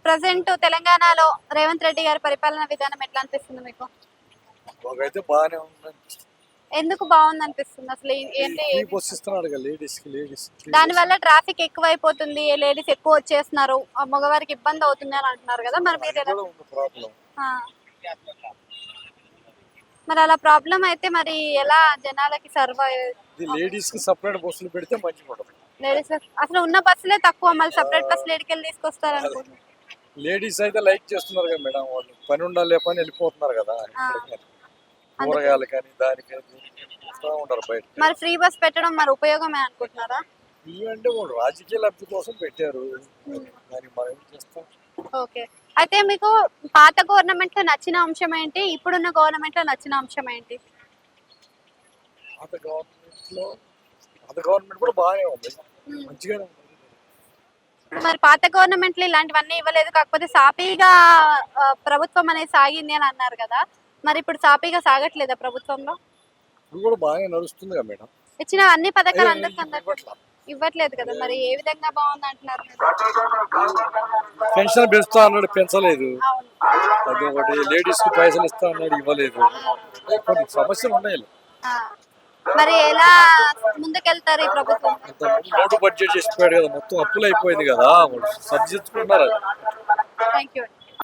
Present తెలంగాణలో రేవంత్ రెడ్డి గారి పరిపాలన విధానం ఎట్లా అనిపిస్తుంది మీకు? ఒకైతే బాగానే ఉంది. ఎందుకు బాగుంది అనిపిస్తుంది అసలు? ఏంటి పోషిస్తున్నాడు లేడీస్ దాని వల్ల ట్రాఫిక్ ఎక్కువైపోతుంది, లేడీస్ ఎక్కువ వచ్చేస్తున్నారు, ఆ మగవారికి ఇబ్బంది అవుతుంది అని అంటున్నారు కదా, మరి మీరు ప్రాబ్లం. ఆ. మరి అలా ప్రాబ్లం అయితే మరి ఎలా జనాలకి లేడీస్ కి సెపరేట్ బస్సులు పెడితే మంచిగా ఉంటుంది. లేడీస్ అసలు ఉన్న బస్సులే తక్కువ, మళ్ళీ సెపరేట్ బస్సులు ఎడికెళ్ళి తీసుకొస్తారు అనుకుంటున్నారు. లేడీస్ అయితే లైక్ చేస్తున్నారు కదా మేడం, వాళ్ళు పని ఉండాలి పని వెళ్ళిపోతున్నారు కదా, కూరగాయలు కానీ దానికి ఉంటారు బయట. మరి ఫ్రీ బస్ పెట్టడం మరి ఉపయోగమే అనుకుంటున్నారా? అంటే వాళ్ళు రాజకీయ లబ్ధి కోసం పెట్టారు, దానికి మనం ఏం చేస్తాం. ఓకే, అయితే మీకు పాత గవర్నమెంట్ లో నచ్చిన అంశం ఏంటి, ఇప్పుడున్న గవర్నమెంట్ లో నచ్చిన అంశం ఏంటి? పాత గవర్నమెంట్ కూడా బాగానే ఉంది, మంచిగానే ఉంది. మరి పాత గవర్నమెంట్ లో ఇలాంటివన్నీ ఇవ్వలేదు, కాకపోతే సాఫీగా ప్రభుత్వం అనేది సాగింది అని అన్నారు కదా, మరి ఇప్పుడు సాఫీగా సాగట్లేదా ప్రభుత్వంలో? ఇప్పుడు కూడా బాగానే నడుస్తుంది కదా మేడం. ఇచ్చిన అన్ని పథకాలు అందరికీ ఇవ్వట్లేదు కదా, మరి ఏ విధంగా బాగుంది అంటున్నారు? పెన్షన్ పెంచుతా అన్నాడు, పెంచలేదు. అది ఒకటి, లేడీస్ కి పైసలు ఇస్తా అన్నాడు, ఇవ్వలేదు. కొన్ని సమస్యలు ఉన్నాయి. మరి ఎలా ముందుకెళ్తారు ఈ ప్రభుత్వం? నోటు బడ్జెట్ చేసిపోయాడు కదా, మొత్తం అప్పులు అయిపోయింది కదా, సర్దిద్దుకున్నారు. Thank you.